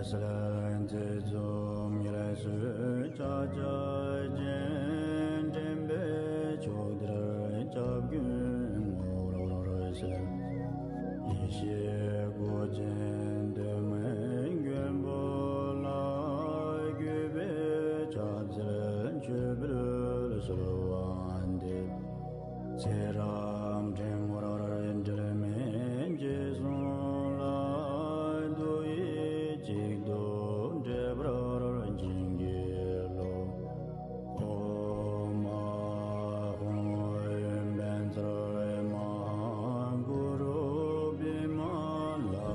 Korasalan Dzom Yirasu Chaja Jen Jembe Chodra Chabgyun Ororosel Yishe Gojen Demen Gyembola Gyube Chadzelen Chubrul Surwande Seram Jemoror Indremen Jesun Lai Dui Jigdo Debror Jingelo Oma Hoim Bentre Ma Guru Bimala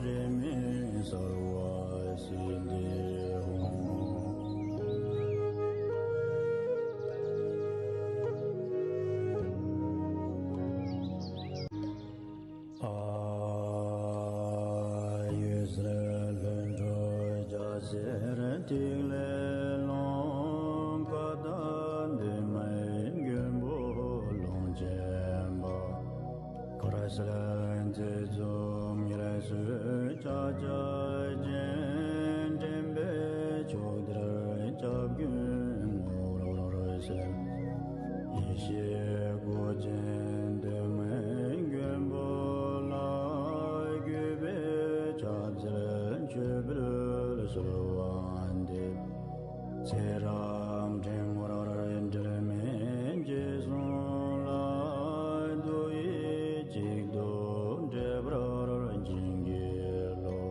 Remi Sarwa Sinde Tigle long kadan de mai gembo long jemba Korasalan Dzom Yirasu Chaja Jen Jembe Chodra Chabgyun Ororosel Yishe Gojen Demen Gyembo Lai Gyube Chadzelen Chubrul Surwande Seram Jemoror Indremen Jesun Lai Dui Jigdo Debror Jingelo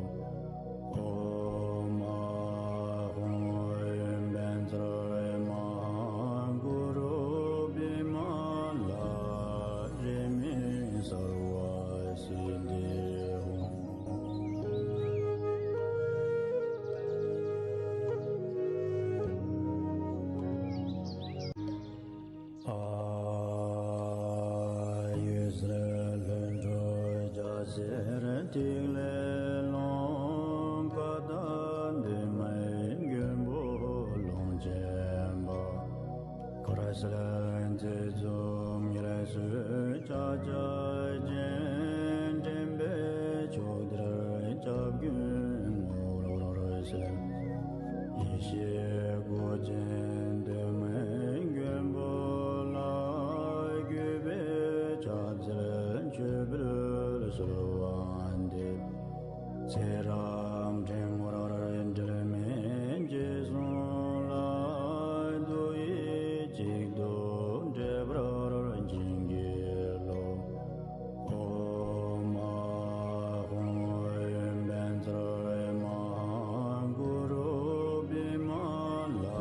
Oma Hoim Bentre Ma Guru Bimala Remi Sarwa Sinde Tigle long kadan de mai gembo long jemba Korasalan Dzom Yirasu Chaja Jen Jembe Chodra Chabgyun Ororosel Yishe Gojen Demen Gyembo Lai Gyube Chadzelen Chubrul Surwande Seram Jemoror Indremen Jesun Lai Dui Jigdo Debror Jingelo Oma Hoim Bentre Ma Guru Bimala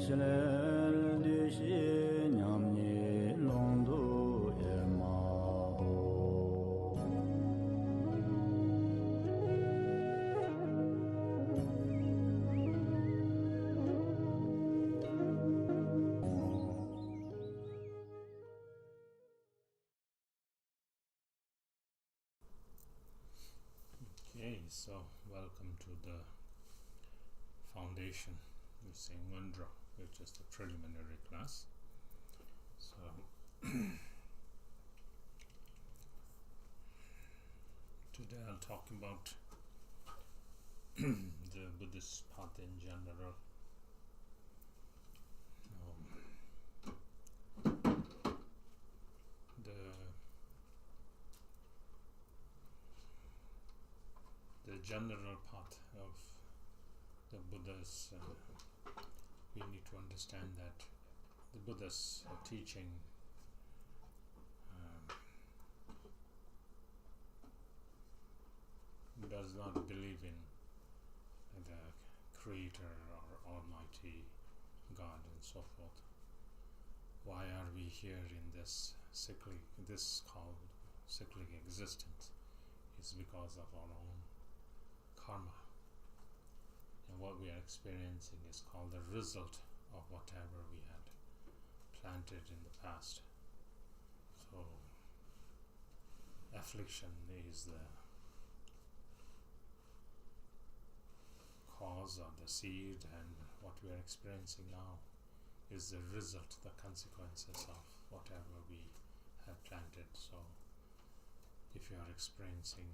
Shilel Dishi Nyamni Longdu Emaho. Okay, so welcome to the foundation. We say Ngöndro, which is the preliminary class. So today I'll talk about the Buddhist path in general. The general path of the Buddha's, we need to understand that the Buddha's teaching does not believe in the Creator or Almighty God and so forth. Why are we here in this called cyclic existence? It's because of our own karma. And what we are experiencing is called the result of whatever we had planted in the past. So affliction is the cause or the seed, and what we are experiencing now is the result, the consequences of whatever we have planted. So if you are experiencing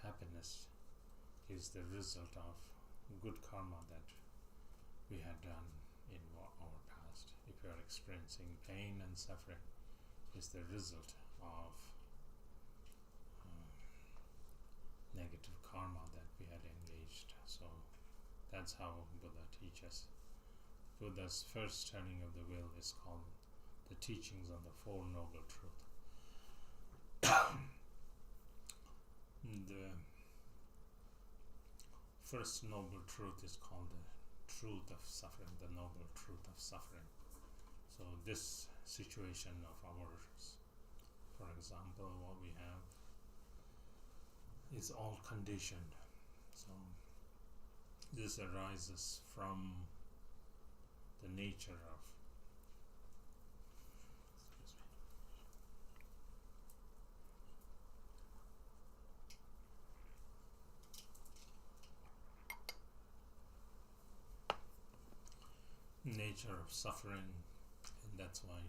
happiness, is the result of good karma that we had done in our past. If you are experiencing pain and suffering, is the result of negative karma that we had engaged. So that's how Buddha teaches. Buddha's first turning of the wheel is called the teachings on the Four Noble Truths. The first noble truth is called the truth of suffering, the noble truth of suffering. So this situation of ours, for example, what we have is all conditioned. So this arises from the nature of suffering, and that's why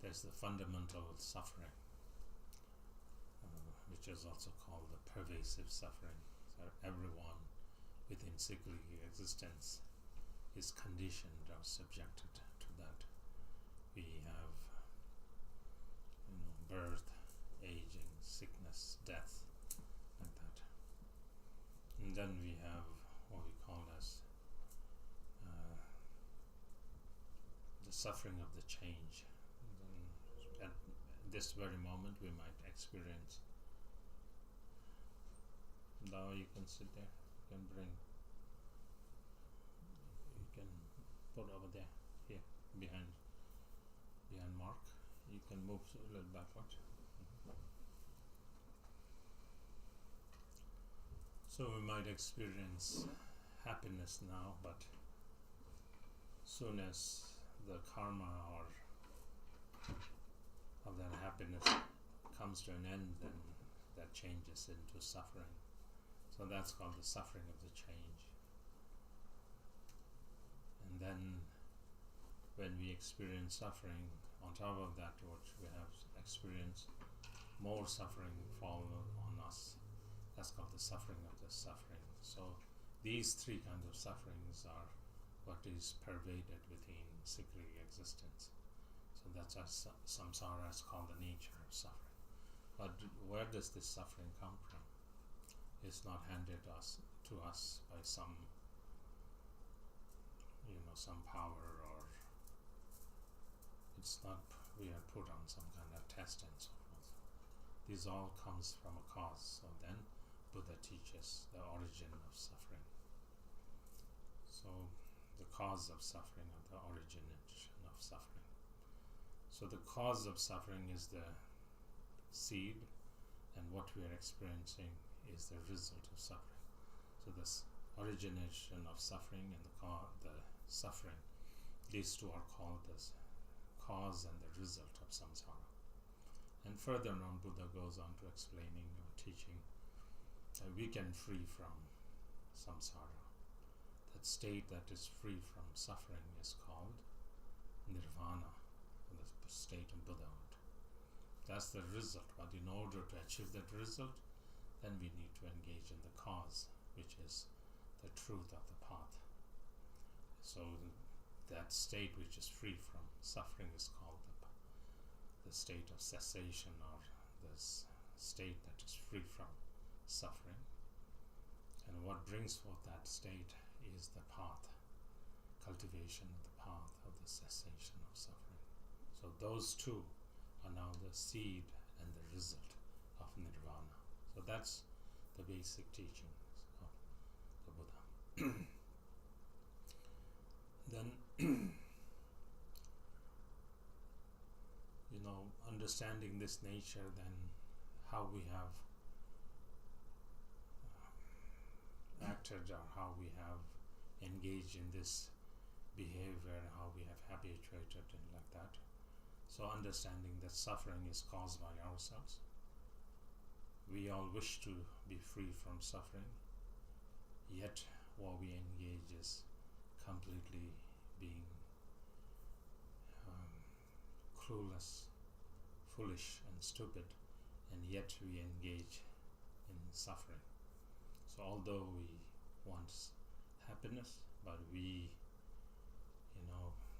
there's the fundamental suffering, which is also called the pervasive suffering. So everyone within cyclic existence is conditioned or subjected to that. We have, birth, aging, sickness, death, like that. And then we have what we call as the suffering of the change. At this very moment we might experience. Now you can sit there, you can put over there, here, behind Mark. You can move a little backward. So we might experience happiness now, but soon as the karma of that happiness comes to an end, then that changes into suffering. So that's called the suffering of the change. And then when we experience suffering, on top of that which we have experienced, more suffering fall on us. That's called the suffering of the suffering. So these three kinds of sufferings are what is pervaded within cyclic existence. So that's why samsara is called the nature of suffering. But where does this suffering come from? It's not handed to us by some power, or it's not we are put on some kind of test and so forth. This all comes from a cause. So then Buddha teaches the origin of suffering. So the cause of suffering or the origination of suffering. So the cause of suffering is the seed, and what we are experiencing is the result of suffering. So this origination of suffering and the suffering, these two are called as cause and the result of samsara. And further on, Buddha goes on to explaining or teaching that we can free from samsara. That state that is free from suffering is called nirvana, or the state of Buddhahood. That's the result, but in order to achieve that result, then we need to engage in the cause, which is the truth of the path. So that state which is free from suffering is called the state of cessation, or this state that is free from suffering. And what brings forth that state is the path, cultivation of the path of the cessation of suffering. So those two are now the seed and the result of nirvana. So that's the basic teachings of the Buddha. Then understanding this nature, then how we have acted, or how we have engaged in this behavior, how we have habituated and like that. So understanding that suffering is caused by ourselves. We all wish to be free from suffering, yet what we engage is completely being clueless, foolish and stupid, and yet we engage in suffering. So although we want happiness, but we,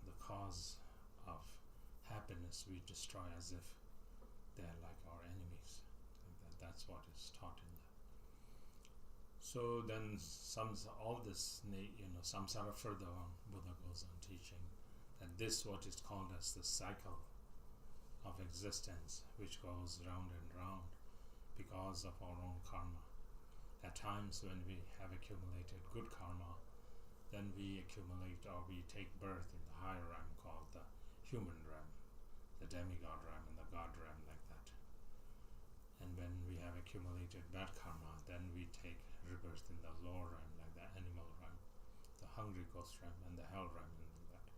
the cause of happiness we destroy as if they're like our enemies. That's what is taught in that. So then all this, samsara, further on, Buddha goes on teaching that this what is called as the cycle of existence, which goes round and round because of our own karma. At times when we have accumulated good karma, then we accumulate, or we take birth in the higher realm called the human realm, the demigod realm and the god realm, like that. And when we have accumulated bad karma, then we take rebirth in the lower realm, like the animal realm, the hungry ghost realm and the hell realm, and like that.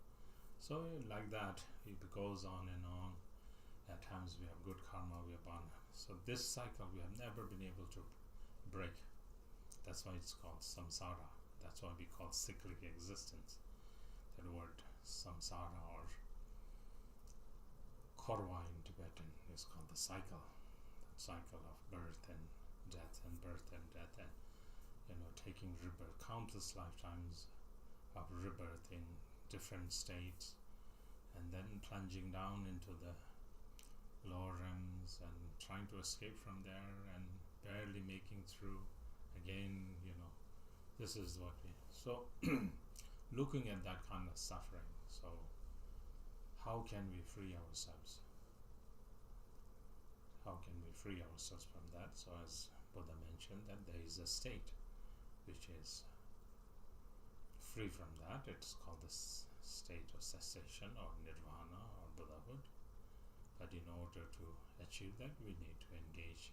So like that, it goes on and on. At times we have good karma, we are born. So this cycle we have never been able to break. That's why it's called samsara. That's why we call cyclic existence. That word samsara, or korwa in Tibetan, is called the cycle. The cycle of birth and death, and birth and death, and taking rebirth, countless lifetimes of rebirth in different states, and then plunging down into the lower realms and trying to escape from there and barely making through again. This is what we, so looking at that kind of suffering, so how can we free ourselves? How can we free ourselves from that? So as Buddha mentioned, that there is a state which is free from that. It's called the state of cessation, or nirvana, or Buddhahood. But in order to achieve that, we need to engage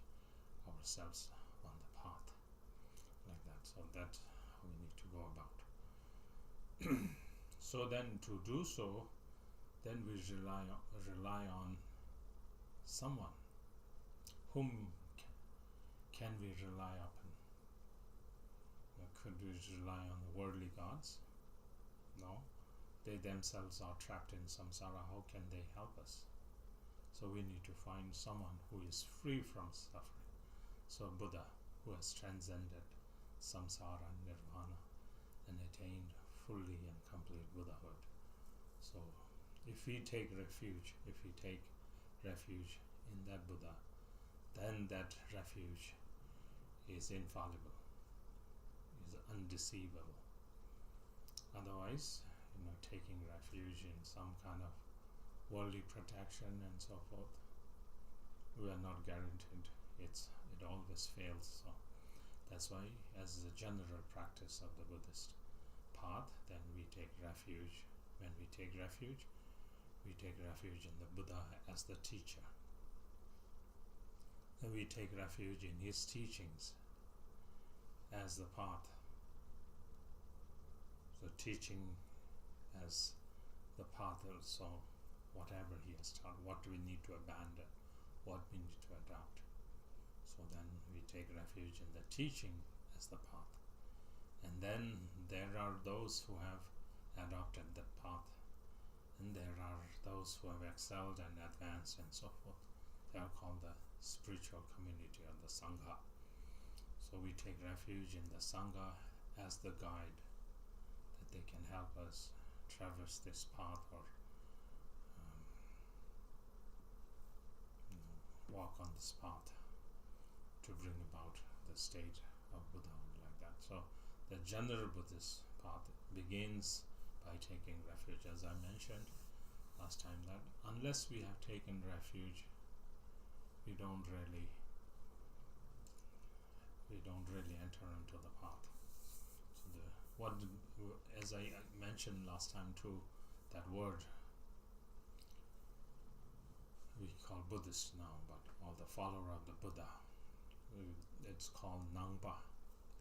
ourselves on the path, like that. So that's how we need to go about. So then to do so, then we rely on someone. Whom can we rely upon? Could we rely on the worldly gods? No. They themselves are trapped in samsara. How can they help us? So we need to find someone who is free from suffering. So Buddha, who has transcended samsara and nirvana and attained fully and complete Buddhahood. So if we take refuge in that Buddha, then that refuge is infallible, is undeceivable. Otherwise, taking refuge in some kind of worldly protection and so forth, we are not guaranteed. It always fails. So that's why, as a general practice of the Buddhist path, then we take refuge take refuge? We take refuge in the Buddha as the teacher. And we take refuge in his teachings as the path. So teaching as the path also, whatever he has taught, what we need to abandon, what we need to adopt. So then we take refuge in the teaching as the path. And then there are those who have adopted that path, and there are those who have excelled and advanced and so forth. They are called the spiritual community or the Sangha. So we take refuge in the Sangha as the guide, that they can help us traverse this path or walk on this path to bring about the state of Buddhahood like that. So the general Buddhist path begins by taking refuge, as I mentioned last time, that unless we have taken refuge, we don't really enter into the path. So as I mentioned last time too, that word we call Buddhist now, but or the follower of the Buddha, it's called Nangpa,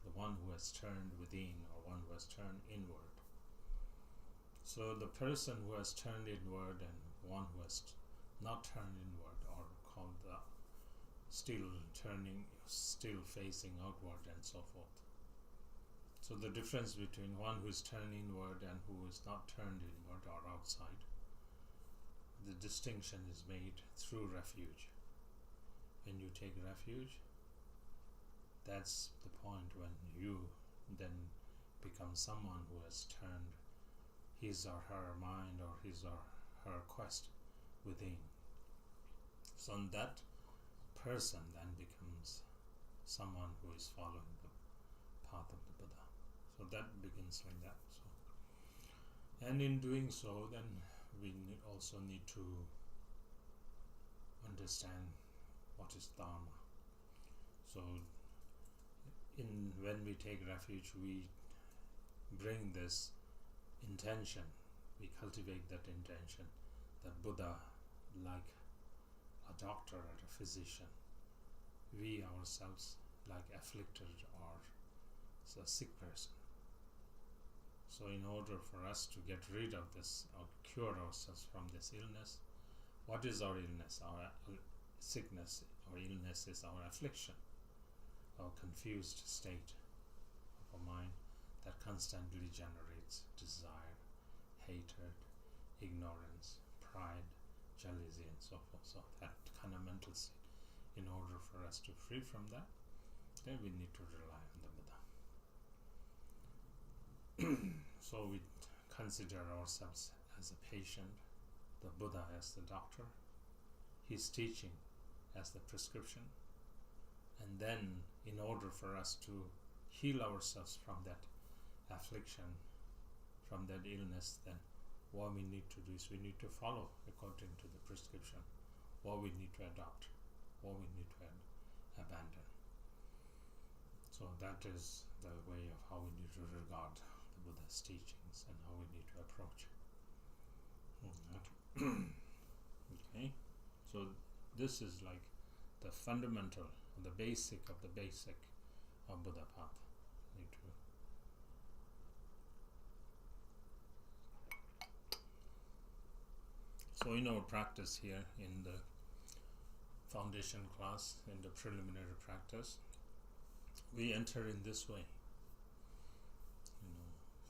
the one who has turned within or one who has turned inward. So the person who has turned inward and one who has not turned inward are called the still facing outward and so forth. So the difference between one who is turned inward and who is not turned inward or outside, the distinction is made through refuge. When you take refuge, that's the point when you then become someone who has turned his or her mind or his or her quest within. So that person then becomes someone who is following the path of the Buddha. So that begins like that. So, and in doing so, then we also need to understand what is Dharma. So when we take refuge, we bring this intention, we cultivate that intention, that Buddha, like a doctor or a physician, we ourselves like afflicted or a sick person. So in order for us to get rid of this or cure ourselves from this illness, what is our illness? Our sickness or illness is our affliction, our confused state of a mind that constantly generates desire, hatred, ignorance, pride, jealousy, and so forth. So that kind of mental state. In order for us to free from that, then we need to rely on the Buddha. So we consider ourselves as a patient, the Buddha as the doctor, his teaching as the prescription, and then in order for us to heal ourselves from that affliction, from that illness, then what we need to do is we need to follow according to the prescription, what we need to adopt, what we need to abandon. So that is the way of how we need to regard the Buddha's teachings and how we need to approach. Okay, so this is like the fundamental, the basic of the basic of Buddha path. Need to So in our practice here, in the foundation class, in the preliminary practice, we enter in this way.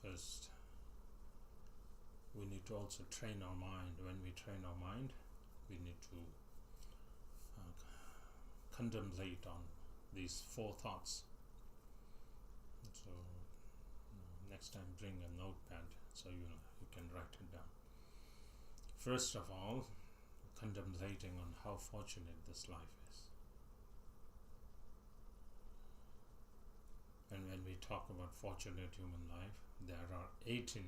First, we need to also train our mind. When we train our mind, we need to contemplate on these four thoughts. So next time bring a notepad so you can write it down. First of all, contemplating on how fortunate this life is. And when we talk about fortunate human life, there are 18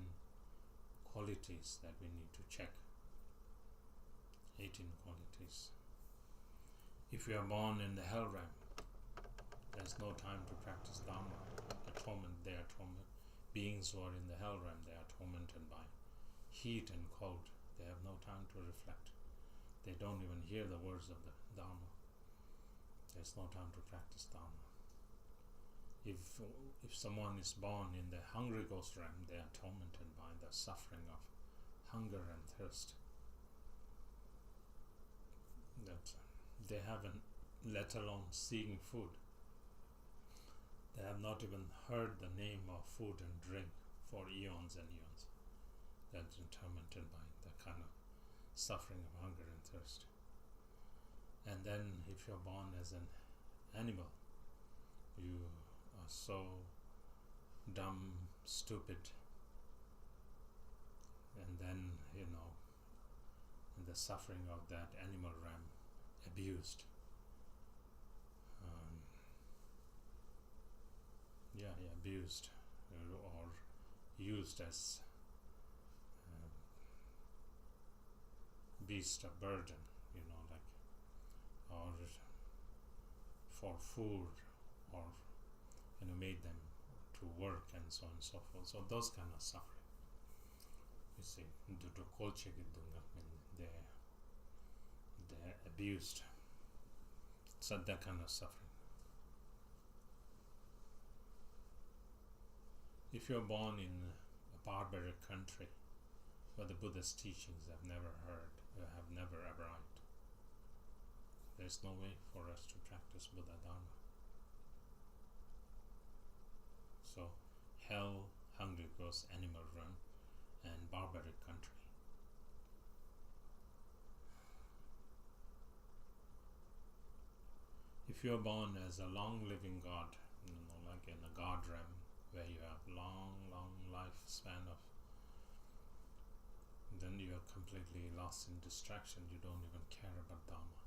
qualities that we need to check. 18 qualities. If you are born in the hell realm, there's no time to practice Dharma. Beings who are in the hell realm, they are tormented by heat and cold. They have no time to reflect. They don't even hear the words of the Dharma. There's no time to practice Dharma. If someone is born in the hungry ghost realm, they are tormented by the suffering of hunger and thirst. That they haven't, let alone seeing food. They have not even heard the name of food and drink for eons and eons. They're tormented by the kind of suffering of hunger and thirst. And then if you're born as an animal, you are so dumb, stupid, and then, in the suffering of that animal realm, abused. Abused or used as beast of burden, or for food, or made them to work and so on and so forth. So those kind of suffering, you see, they're abused. So that kind of suffering. If you're born in a barbaric country where the Buddha's teachings have never arrived, there's no way for us to practice Buddha Dharma. So, hell, hungry ghost, animal run, and barbaric country. If you're born as a long-living god, like in a god realm, where you have long lifespan of, then you are completely lost in distraction. You don't even care about Dharma.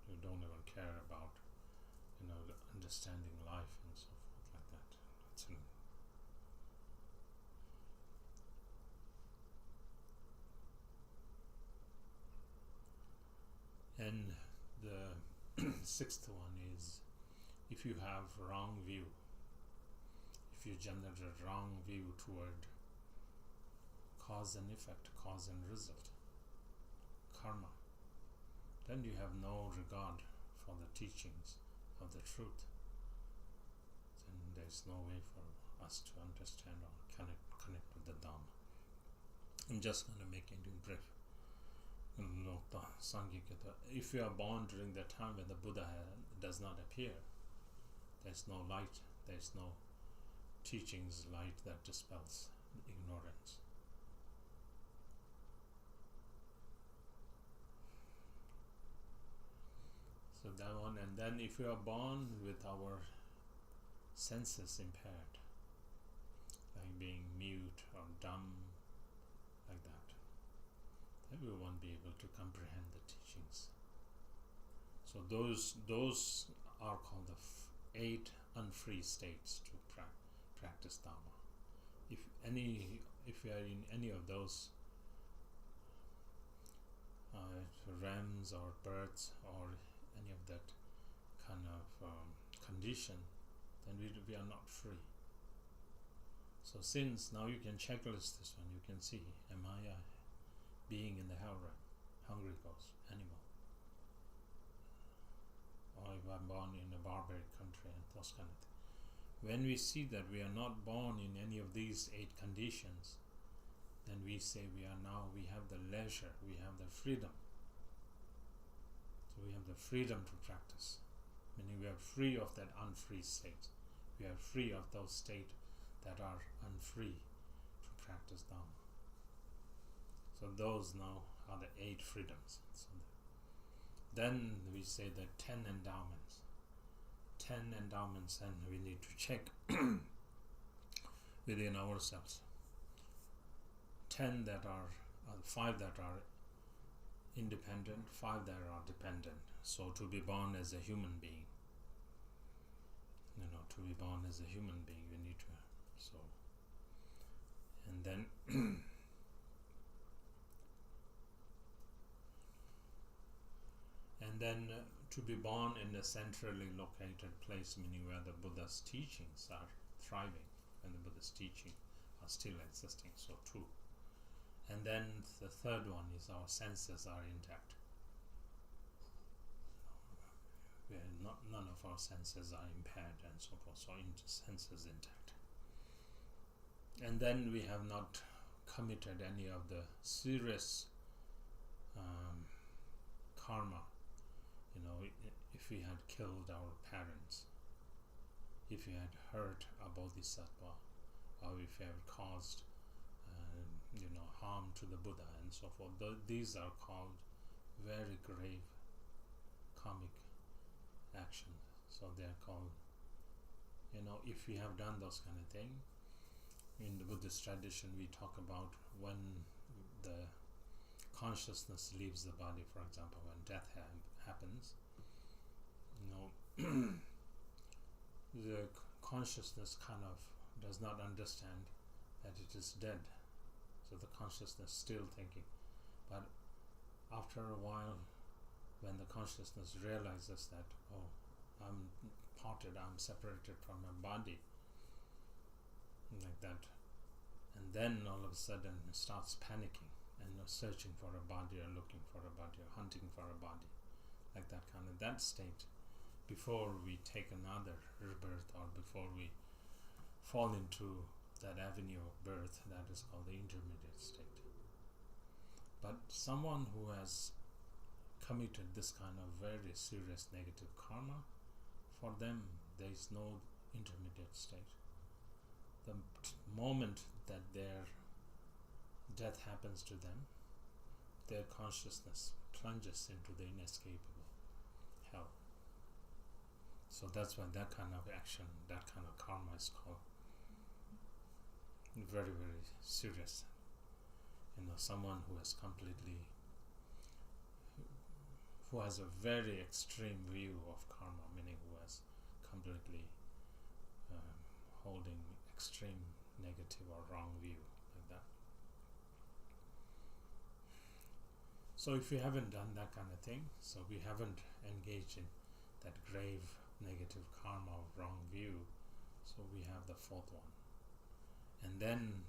You don't even care about, understanding life and so forth like that. And the sixth one is, if you have wrong view, if you generate a wrong view toward cause and effect, cause and result, karma, then you have no regard for the teachings of the truth. Then there's no way for us to understand or connect with the Dhamma. I'm just going to make it brief. If you are born during the time when the Buddha does not appear, there's no light, there's no teachings light that dispels ignorance. So that one, and then if you are born with our senses impaired, like being mute or dumb, like that, then we won't be able to comprehend the teachings. So those are called the 8 unfree states to practice Dhamma. If you are in any of those realms or births or any of that kind of condition, then we are not free. So since now you can checklist this one, you can see, am I a being in the hell realm, hungry ghost, animal, or if I'm born in a barbaric country and those kind of things. When we see that we are not born in any of these 8 conditions, then we say we have the leisure, we have the freedom. So we have the freedom to practice, meaning we are free of that unfree state. We are free of those states that are unfree to practice Dhamma. So those now are the 8 freedoms. So then we say that 10 endowments. 10 endowments, and we need to check within ourselves. 10 that are 5 that are independent, 5 that are dependent. So to be born as a human being, to be born as a human being, we need to. So, and then to be born in a centrally located place, meaning where the Buddha's teachings are thriving and the Buddha's teachings are still existing. So 2. And then the third one is our senses are intact. None of our senses are impaired and so forth, so senses intact. And then we have not committed any of the serious karma. If we had killed our parents, if we had hurt a bodhisattva, or if we have caused harm to the Buddha and so forth, these are called very grave karmic actions. So they are called, if we have done those kind of thing. In the Buddhist tradition, we talk about when the consciousness leaves the body, for example, when death happens, the consciousness kind of does not understand that it is dead. So the consciousness still thinking. But after a while, when the consciousness realizes that, oh, I'm parted, I'm separated from my body, like that, and then all of a sudden it starts panicking and searching for a body or looking for a body or hunting for a body, like that kind of that state, before we take another rebirth or before we fall into that avenue of birth, that is called the intermediate state. But someone who has committed this kind of very serious negative karma, for them there is no intermediate state. The moment that their death happens to them, their consciousness plunges into the inescapable hell. So that's why that kind of action, that kind of karma is called very, very serious. Someone who has who has a very extreme view of karma, meaning who has completely holding extreme negative or wrong view, like that. So if we haven't done that kind of thing, so we haven't engaged in that grave negative karma of wrong view, so we have the fourth one. And then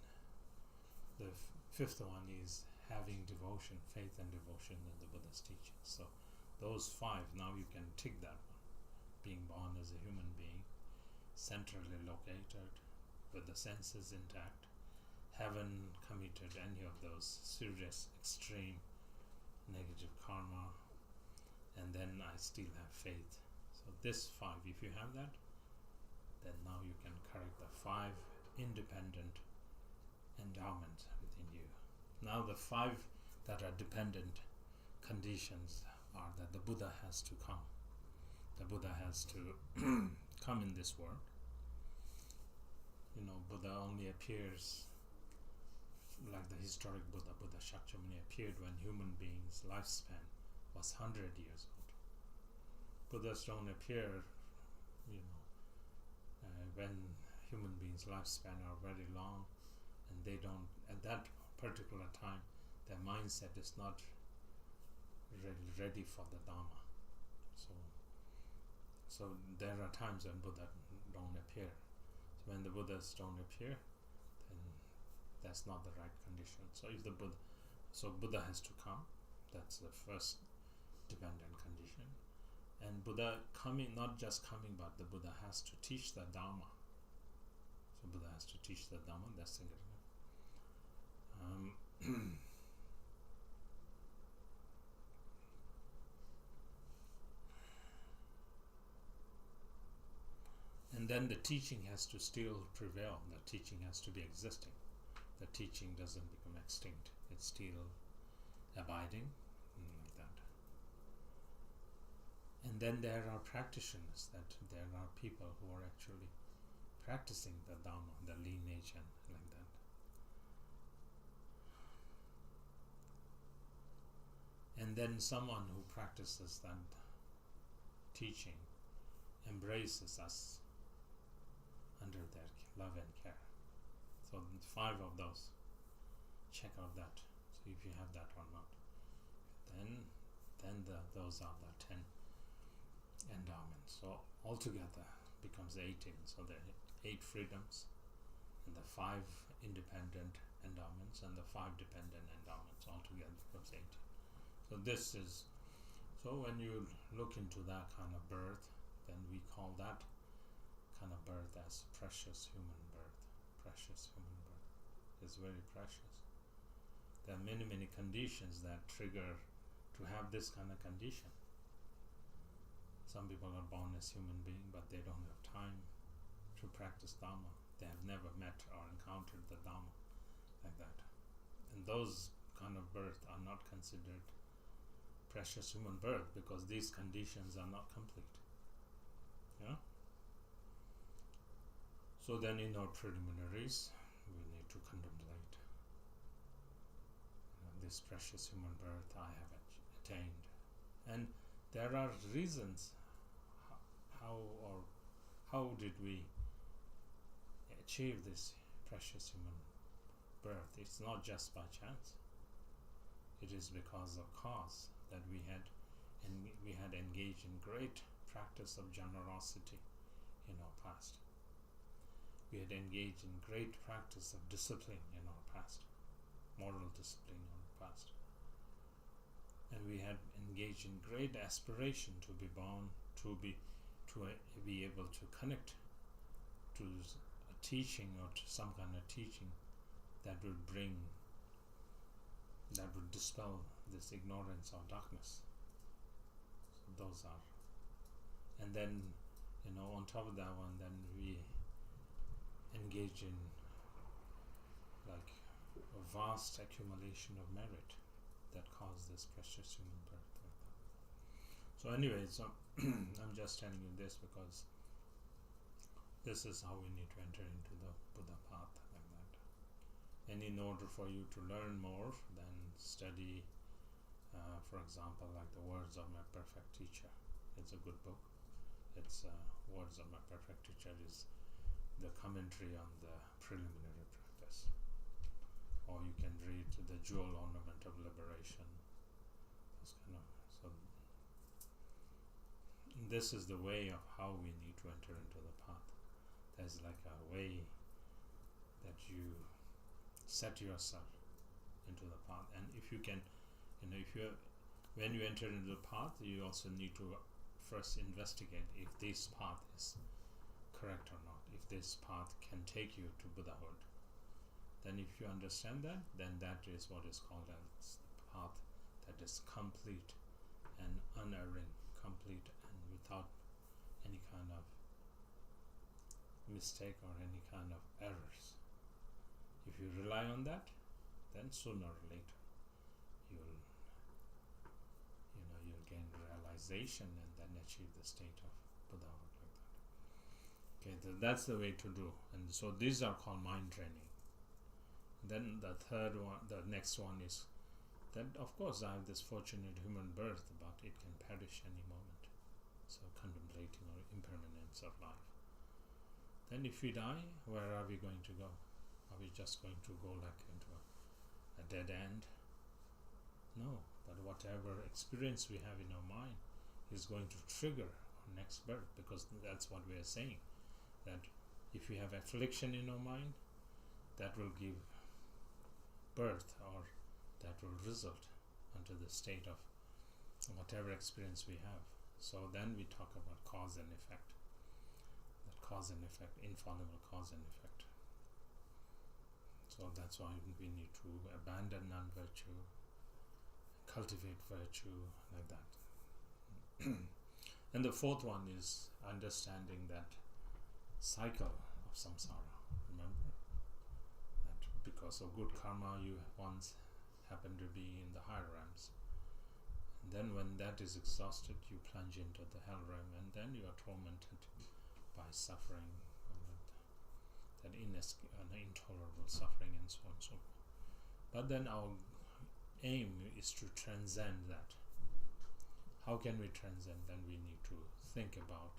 the fifth one is having devotion, faith and devotion in the Buddha's teachings. So those five, now you can tick that one. Being born as a human being, centrally located, with the senses intact, haven't committed any of those serious, extreme negative karma, and then I still have faith. So this five, if you have that, then now you can correct the five independent endowments within you. Now the five that are dependent conditions are that the Buddha has to come. The Buddha has to come in this world. Buddha only appears, like the historic Buddha, Buddha Shakyamuni, appeared when human beings' lifespan was 100 years old. Buddhas don't appear, when human beings' lifespan are very long, and they don't, at that particular time, their mindset is not really ready for the Dharma. So there are times when Buddha don't appear. So when the Buddhas don't appear, then that's not the right condition. So Buddha has to come. That's the first dependent condition. And Buddha coming, not just coming, but the Buddha has to teach the Dharma. So Buddha has to teach the Dharma, that's significant. And then the teaching has to still prevail. The teaching has to be existing. The teaching doesn't become extinct. It's still abiding, like that. And then there are practitioners, that there are people who are actually practicing the Dharma, the lineage, and like that. And then someone who practices that teaching embraces us under their love and care. So 5 of those, check out that. So if you have that or not, then those are the 10 endowments. So altogether becomes 18. So there are 8 freedoms and the 5 independent endowments and the 5 dependent endowments. Altogether becomes 18. So this is, so when you look into that kind of birth, then we call that kind of birth as precious human birth. Precious human birth is very precious. There are many, many conditions that trigger to have this kind of condition. Some people are born as human beings, but they don't have time to practice Dharma. They have never met or encountered the Dharma like that. And those kind of birth are not considered precious human birth because these conditions are not complete. Yeah? So then in our preliminaries, we need to contemplate this precious human birth I have attained. And there are reasons how did we achieve this precious human birth. It's not just by chance. It is because of cause that we had engaged in great practice of generosity in our past. We had engaged in great practice of discipline in our past, moral discipline in our past. And we had engaged in great aspiration to be born, to be able to connect to a teaching or to some kind of teaching that would dispel this ignorance or darkness. So those are, and then on top of that one, then we engage in like a vast accumulation of merit that caused this precious human birth. So anyway, I'm just telling you this because this is how we need to enter into the Buddha path like that. And in order for you to learn more, then study, for example, like the Words of My Perfect Teacher. It's a good book. It's Words of My Perfect Teacher is the commentary on the preliminary practice. Or you can read the Jewel Ornament of Liberation. So this is the way of how we need to enter into the path. There's like a way that you set yourself into the path, and if you can, when you enter into the path, you also need to first investigate if this path is correct or not, if this path can take you to Buddhahood. Then if you understand that, then that is what is called as the path that is complete and unerring, complete and without any kind of mistake or any kind of errors. If you rely on that, then sooner or later you'll gain realization and then achieve the state of Buddhahood like that. Okay, that's the way to do. And so these are called mind training. Then the third one, the next one is that of course I have this fortunate human birth, but it can perish any moment. So contemplating on impermanence of life. Then if we die, where are we going to go? Are we just going to go like into a dead end? No, but whatever experience we have in our mind is going to trigger our next birth, because that's what we are saying, that if we have affliction in our mind, that will give birth, or that will result into the state of whatever experience we have. So then we talk about cause and effect. That cause and effect, infallible cause and effect. So that's why we need to abandon non-virtue, cultivate virtue, like that. And the fourth one is understanding that cycle of samsara. Remember that because of good karma you once happened to be in the higher realms, and then when that is exhausted you plunge into the hell realm, and then you are tormented by suffering, that intolerable suffering, and so on and so forth. But then our aim is to transcend that. How can we transcend? Then we need to think about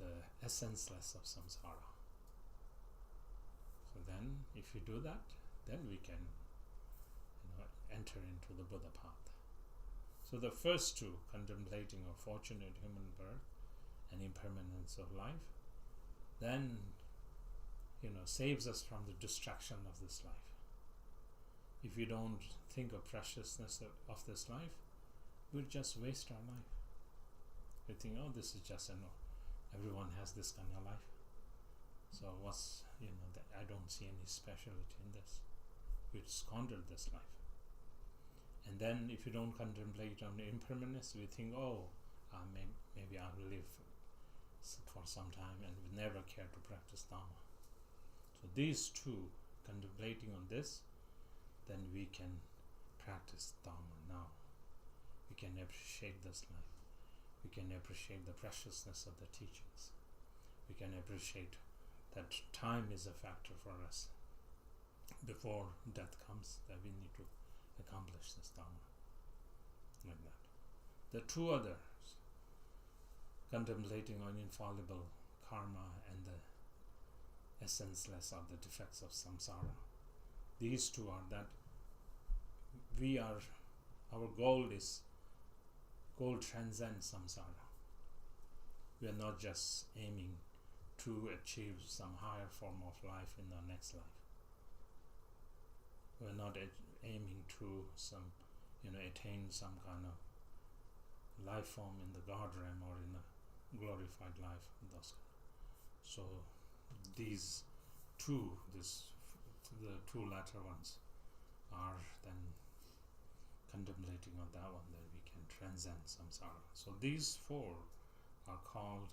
the essenceless of samsara. So then if we do that, then we can enter into the Buddha path. So the first two, contemplating a fortunate human birth and impermanence of life, then saves us from the distraction of this life. If we don't think of preciousness of this life, we'll just waste our life. We think, oh, this is just everyone has this kind of life. So what's, I don't see any specialty in this. We squander this life. And then if you don't contemplate on the impermanence, we think, maybe I will live for some time and we never care to practice Dharma. So these two, contemplating on this, then we can practice Dharma now. We can appreciate this life. We can appreciate the preciousness of the teachings. We can appreciate that time is a factor for us. Before death comes, that we need to accomplish this Dharma. Like that. The two others, contemplating on infallible karma and the essenceless or the defects of samsara. These two are that our goal transcends samsara. We are not just aiming to achieve some higher form of life in the next life. We are not aiming to attain some kind of life form in the God realm or in a glorified life. So these two, the two latter ones, are then contemplating on that one, that we can transcend samsara. So these four are called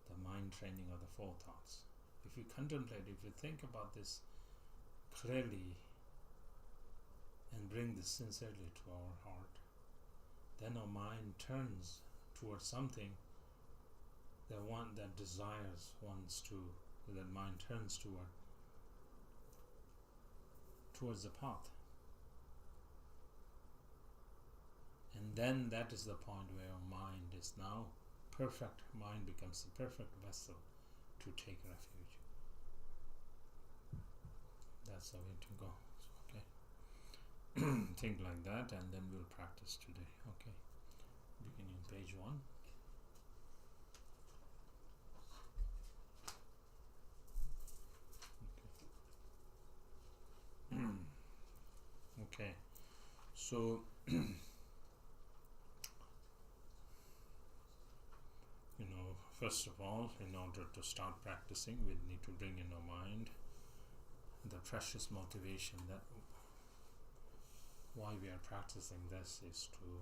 the mind training of the four thoughts. If you contemplate, if you think about this clearly and bring this sincerely to our heart, then our mind turns towards something that desires, that mind turns towards the path. And then that is the point where our mind is now perfect. Mind becomes the perfect vessel to take refuge. That's the way to go. Okay. Think like that, and then we'll practice today. Okay. Beginning page 1. Okay. So first of all, in order to start practicing, we need to bring in our mind the precious motivation that why we are practicing this is to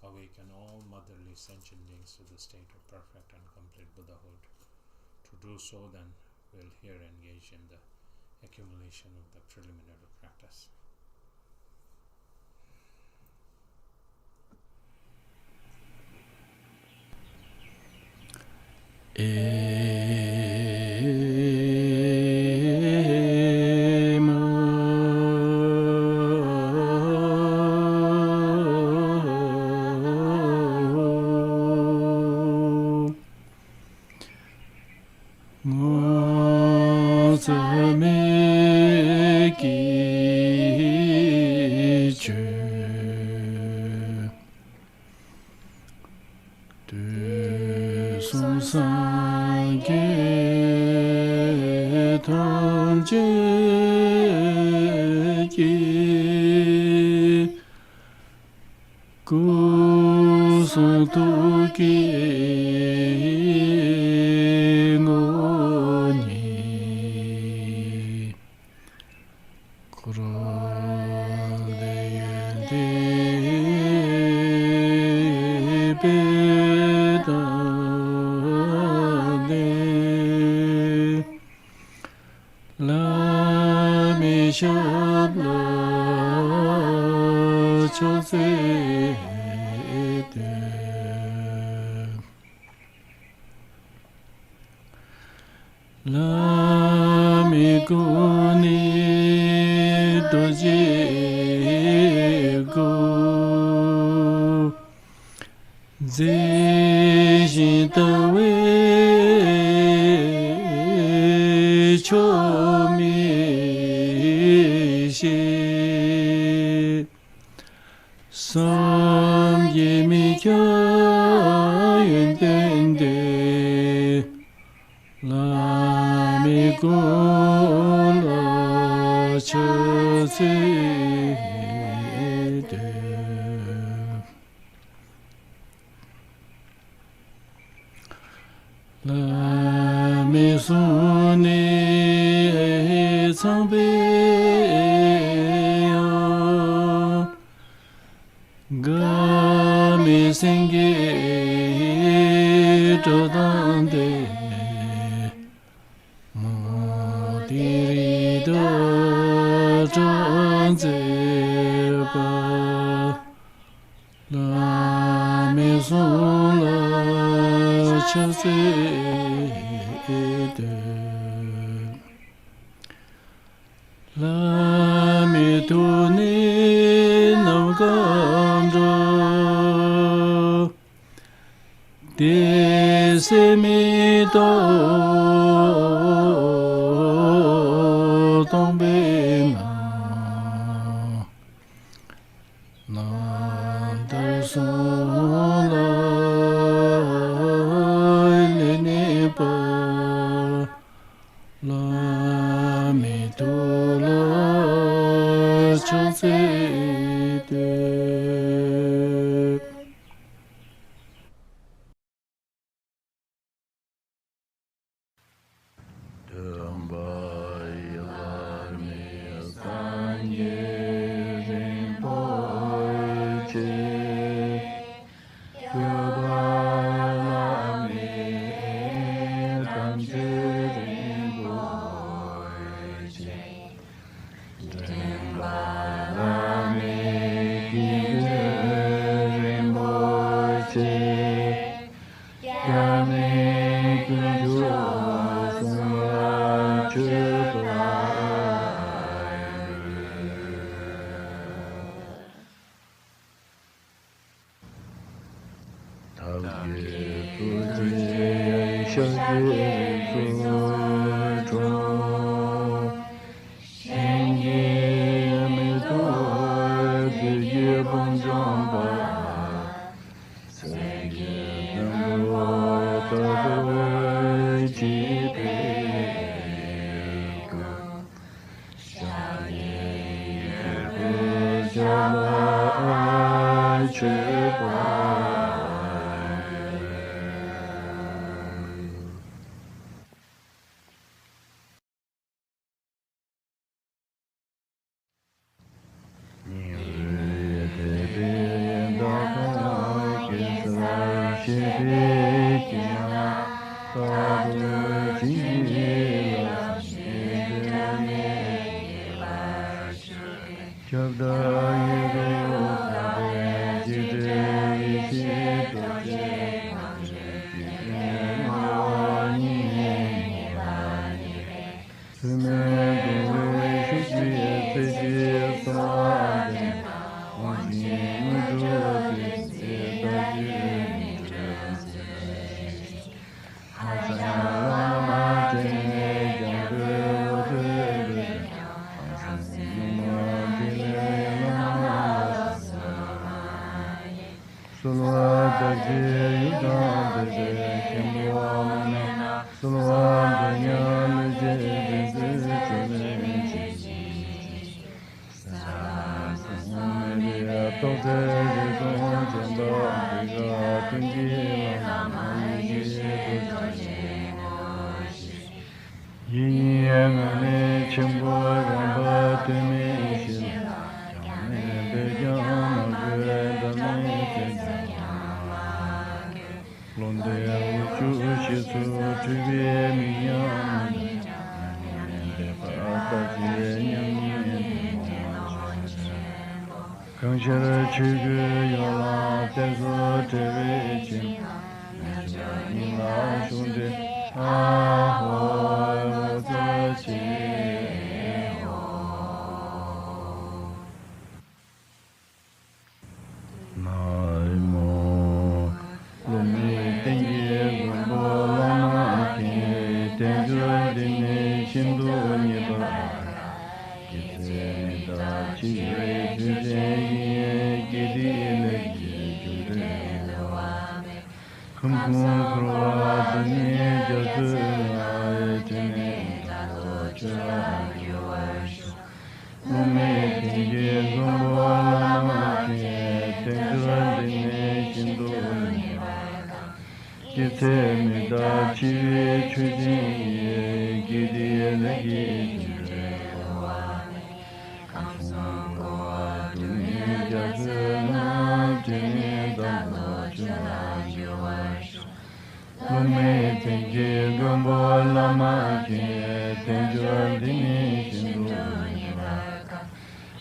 awaken all motherly sentient beings to the state of perfect and complete Buddhahood. To do so, then we'll here engage in the accumulation of the preliminary practice. Go La mesone sambe ga me senge todande mo diri do jonze ba la maison la chose la métonne Ngöndro desemido tombena nanda sola lenepa la métola chose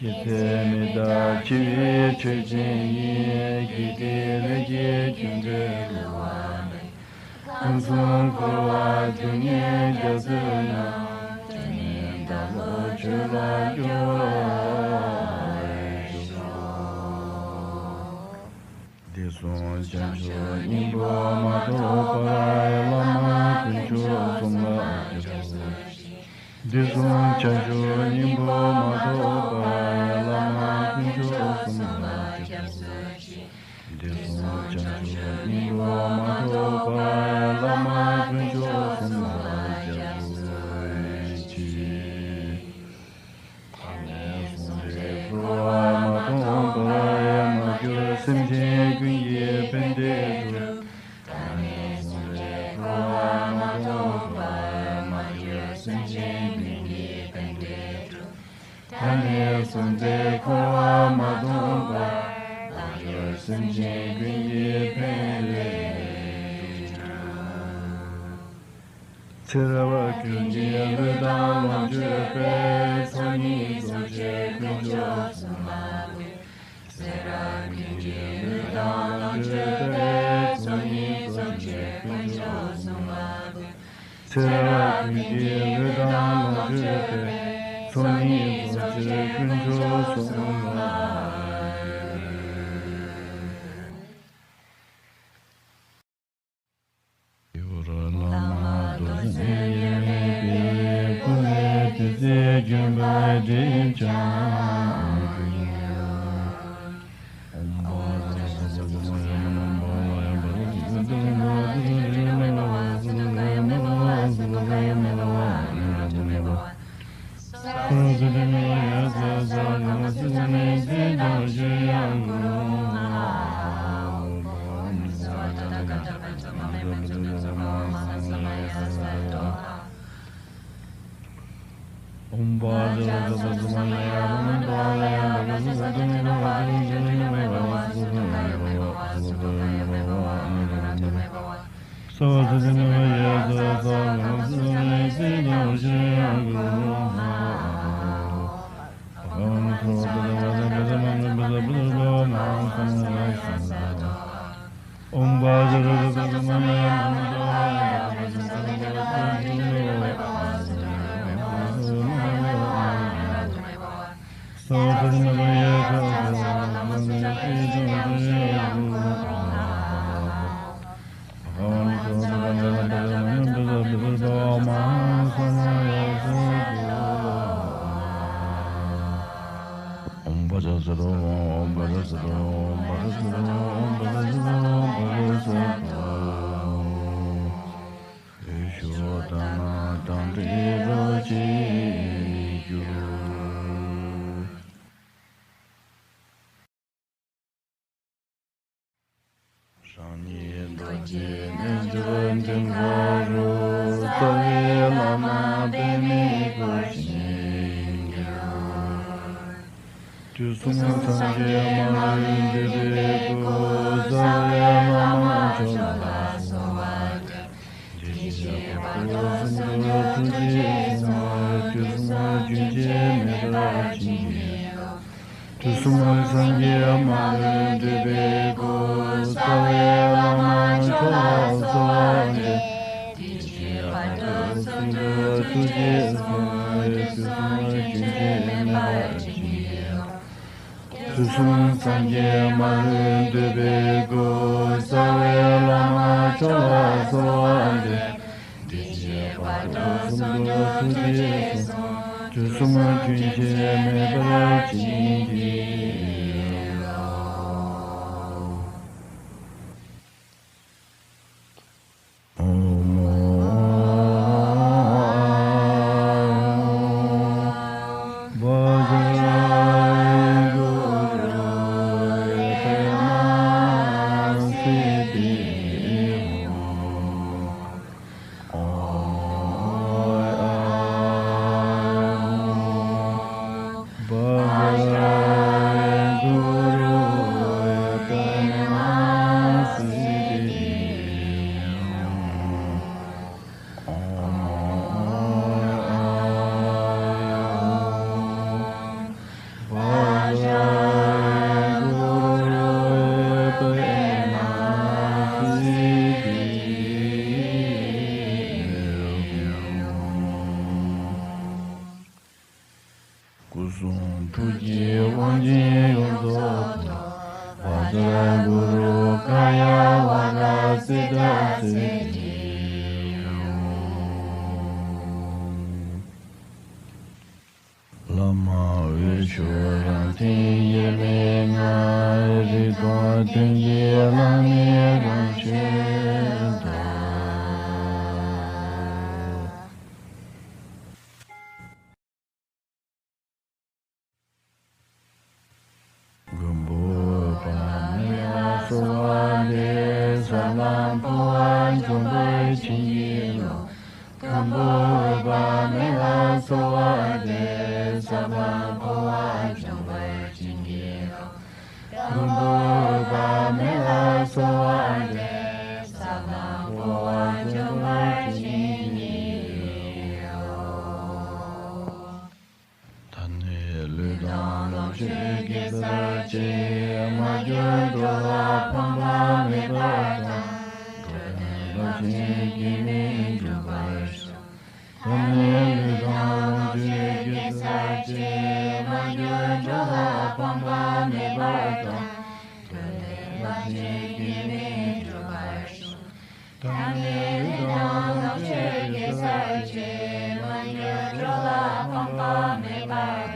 Kitemida chivi chujinyi Kidilegi chunderuwane Kuntuzangpo junye jazuna Junye dalo chula Dison chancho nimbo mato parai lama kuncho sumla Dison chancho nimbo mato parai lama kuncho sumla Dison chancho nimbo mato parai lama kuncho sumla Simje gunye penderu Tane sunre proa madoba Magyo simje gunye penderu Tane sunre proa madoba Magyo simje gunye penderu Tsirava gunye ludan lonjepe Soni zonje gunjo sumawe Sera Kunkhyen Dang Jete Soni Soche Kunjo Sumabe Sera Kunkhyen Dang Jete Soni Soche Kunjo Sumabe Yura Lama Dozen Yeme Kune Tse Jumba De Chan Bye. Kusum Puji Wangji Yonzo Vajra Guru Kaya Vana Siddha Siddhi Lama Vichu Ranti Yeme Nga Ridwa Tengi Lami Ramshita Gumbo Pamya Suvade Salam Puan Jumbai Chingilo Gumbo Pamya Suvade Salam Puan Jumbai Chingilo Gumbo Pamya Suvade Salam Puan Jumbai Chingilo Tane Ludan Shiki Sachi Ngöndro Pamba Mipham Shiki Mipham Tane Ludan Shiki Sachi Ngöndro Pamba Mipham Shiki Mipham Tane Ludan Shiki Sachi Ngöndro Pamba Mipham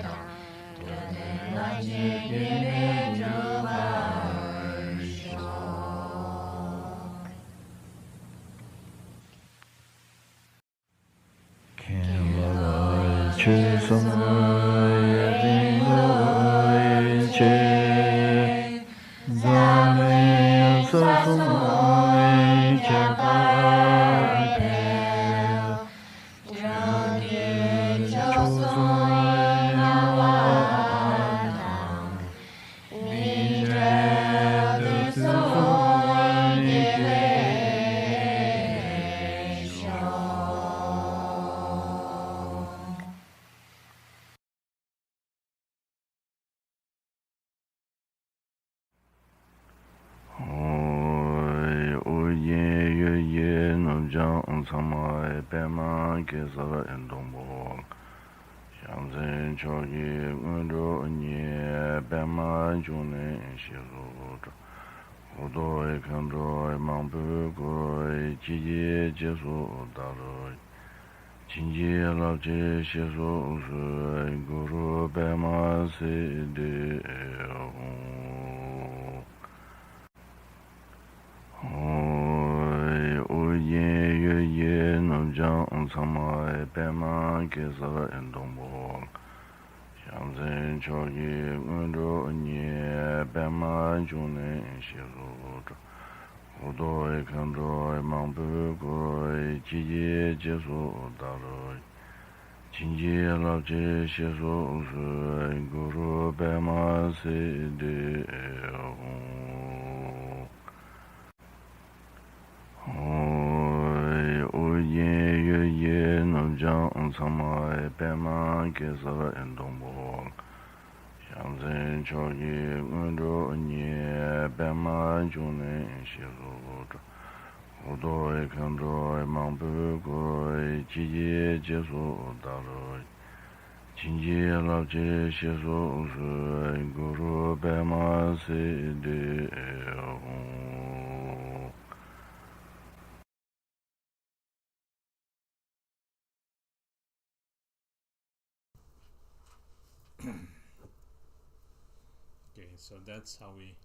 Okay, so that's how we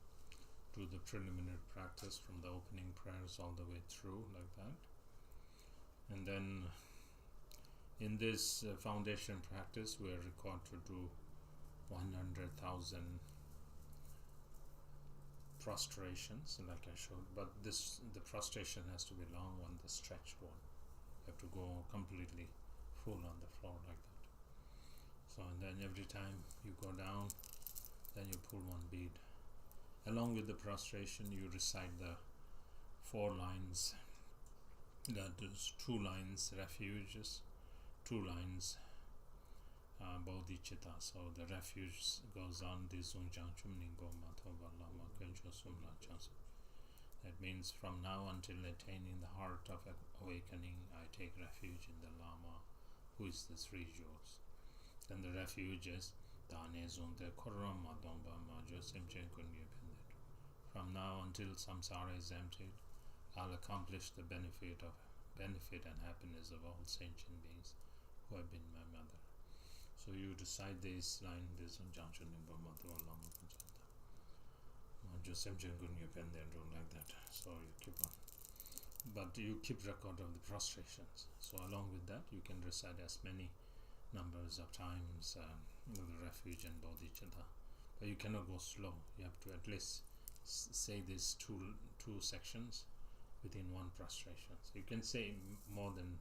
do the preliminary practice from the opening prayers all the way through, like that. And then in this foundation practice, we are required to do 100,000 prostrations, like I showed. But the prostration has to be long one, the stretched one. You have to go completely full on the floor like that. So, and then every time you go down, then you pull one bead. Along with the prostration, you recite the 4 lines. That is 2 lines refuges, 2 lines bodhicitta. So the refuge goes on. That means from now until attaining the heart of awakening, I take refuge in the Lama, who is the 3 jewels. Then the refuges Dane Zunde Koram Madomba Majo Simchen Kunye Pendet. From now until samsara is emptied, I'll accomplish the benefit and happiness of all sentient beings who have been my mother. So you recite this line, this Janshan Nimba Madhva Lama Kunchanta. Majo Simchen Kunye Pendet, like that. So you keep on. But you keep record of the prostrations. So along with that, you can recite as many numbers of times the refuge and bodhicitta. But you cannot go slow. You have to at least say these two sections within one prostration. So you can say more than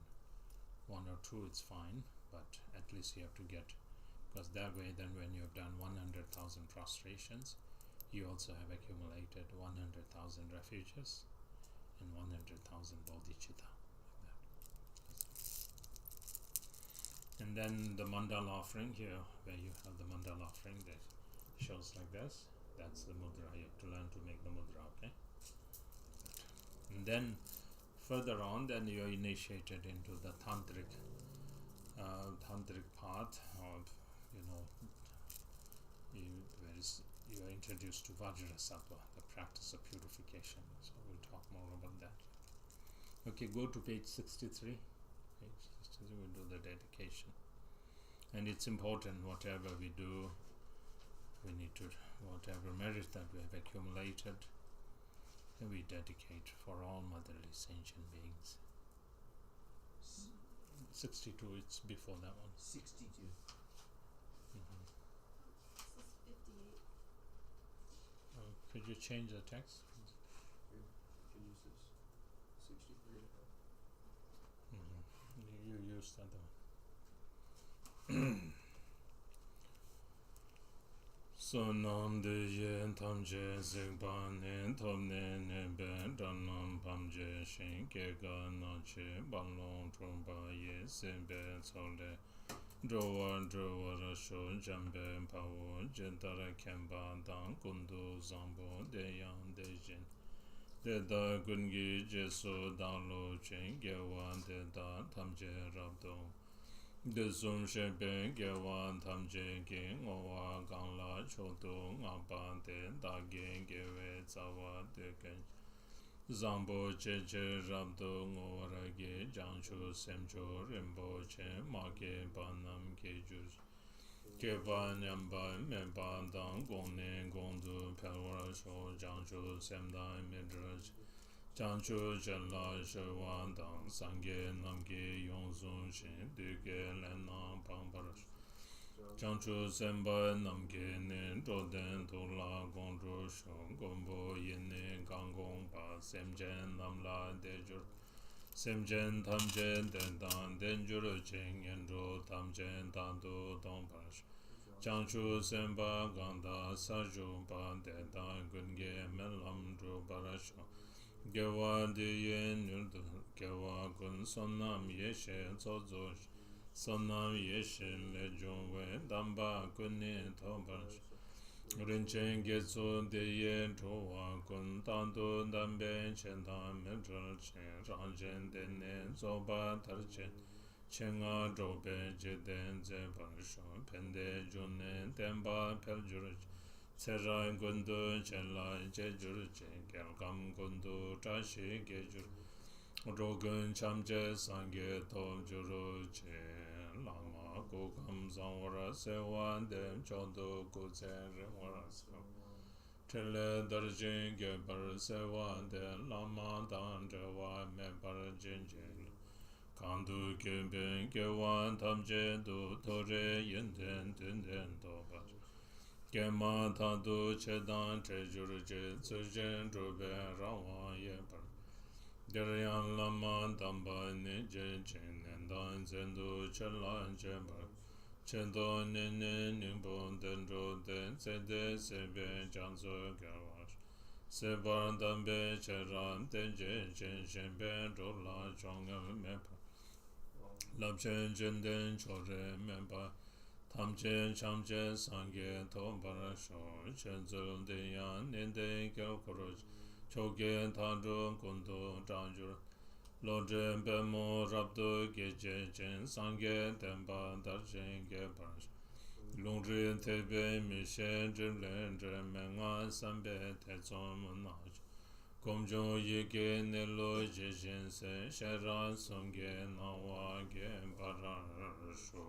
one or two, it's fine, but at least you have to get, because that way then when you have done 100,000 prostrations, you also have accumulated 100,000 refuges and 100,000 bodhicitta, like that. And then the mandala offering here, where you have the mandala offering that shows like this, that's the mudra. You have to learn to make the mudra, okay? And then further on, then you are initiated into the tantric path of, you are introduced to Vajrasattva, the practice of purification. So we'll talk more about that. Okay, go to page 63. Page 63, we'll do the dedication. And it's important, whatever we do, we need to, whatever merit that we have accumulated, and we dedicate for all motherly sentient beings. 62, it's before that one. 62. Mm-hmm. This is 58. Could you change the text? Can you use this? 63. Mm-hmm. You used that one. Sonam de yen tam je zigban nen tom nen ben danam pam je shin ke ga na che ban long chung ba ye sen be sole drowa ra sho jam ben pa wo jen ta ra ken ba dang Kuntuzangpo de yang de jin de da gun gi je so dang lo chen ge wan de da tam je rab dong de sun she ben ge wan tam je ge ngo wa gang la cho do nga ba de da ge ge we za wa de gen Zangpo che che rab do ngo ra ge jang chu sem cho Rinpoche ma ge ba nam ge ju ge ba nyam ba me ba dang gong ne gong du pel wa sho jang chu sem da me draj Chant chen la she wan dang sang ge nam ge yong sun shin du ge len nang pang parash Chant sen ba nam ge ne do den do la gong zhu shong gong bo yin ne gang gong pa sem chen nam la de jur sem chen tam chen den dan den jur chen Ngöndro tam chen dan du dong parash Chant sen ba gang da sa ju pa de dan gun ge men lam zhu parash Gewa de yen nurdu, gewa kun sonnam yeshe zozo, sonnam yeshe le jongwe, damba kunni tobash. Rinchen getsu de yen chowa kun tandu dambe chendan medral chen, ranchen denne zoba tarchen, chenga jobe jeden zebarsho, pende junne demba peljurch. Tsera Gundu Chela Jejur Chen Kelkam Gundu Tashi Gejur Rogun Chamje Sangye Tom Juru Chen Lama Kukam Zangwara Sewan Dem Chodo Kuzen Rimwara Chele Darjin Gebar Sewan Dem Lama Dan Jawa Mebar Jinjil Kandu Kemben Gewan Tamje Du Tore Yenden Dunden Dobar Gema Tadu Chedan Treasury Tsujen Drube Rawa Yeper Derian Lama Damba Nije Chen Nendan Zendu Chelan Jeber Chendo Nene Nimbo Dendro Den Sede Sebe Janzo Garwash Sebar Dambe Cheran Denje Chen Shenben Rola Chonga Meper Labchen Jenden Chore Member Tamchen chamchen sangye tombara sho chenzo de yan nende kyo koroch choge tandro kundu tranjur loje bemo rabdo geje chen sangye temba darchen ge parash Lungri tebe mi shen jimlen jemenga sambe tetsom naj. Komjo yeke nelo jeshen se sheran songe nawa gen parasho.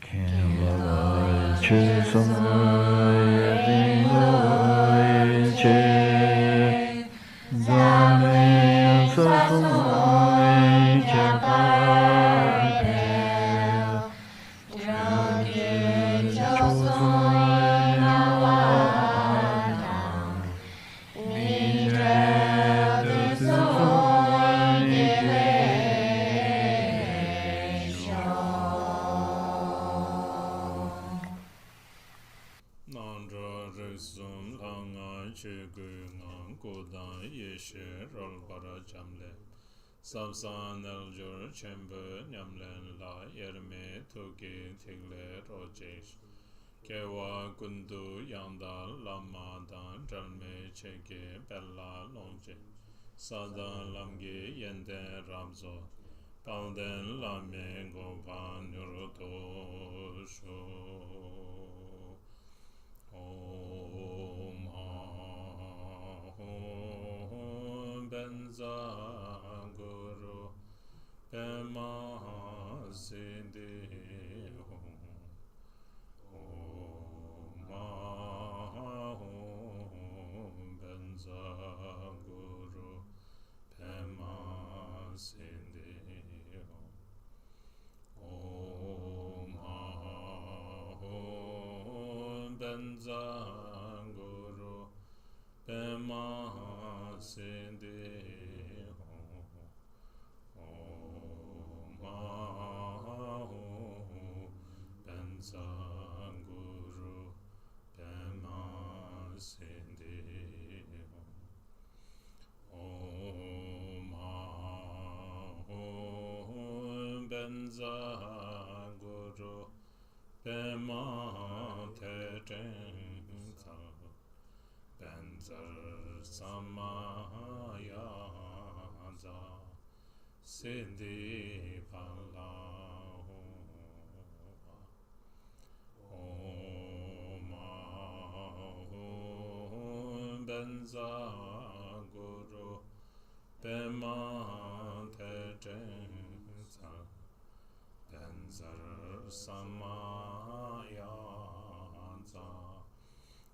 Kenla chu samay rinloy che zame sasumay chakarte jani chosumay nawadam nijre desumay Nandra resum langa chegu ngang kodan yeshe rol para jamle. Sabsan eljur chamber nyamlen la yerme toki tigle rojesh. Kewa kundu yanda lama dan jalme cheke bella lonje. Sadan lamge yende ramzo. Palden lame gopan nuruto sho. Om Ahom Benza Guru Pema Siddhi Om Ahom Benza Guru Pema Siddhi Om Ahom Benza Guru Pema Siddhi Om Ahom Benza Guru Pema Siddhi Om Ahom Benza Guru Pema Tetenza Benzar Samayaza Siddhi Pala Om Ahom Benza Guru Pema Tetenza Benzar Samayaza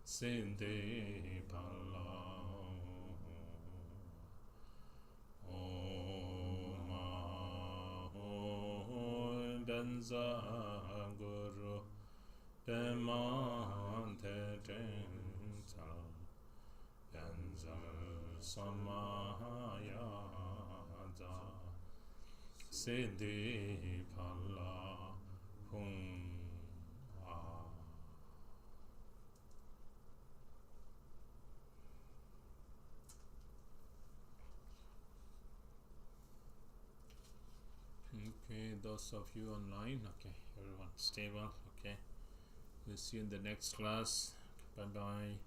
Siddhi Pala Om Ahom Benza Guru Pema Tetenza Benzar Samayaza Siddhi Pala Hum Okay, those of you online, okay, everyone stay well, okay. We'll see you in the next class. Bye bye.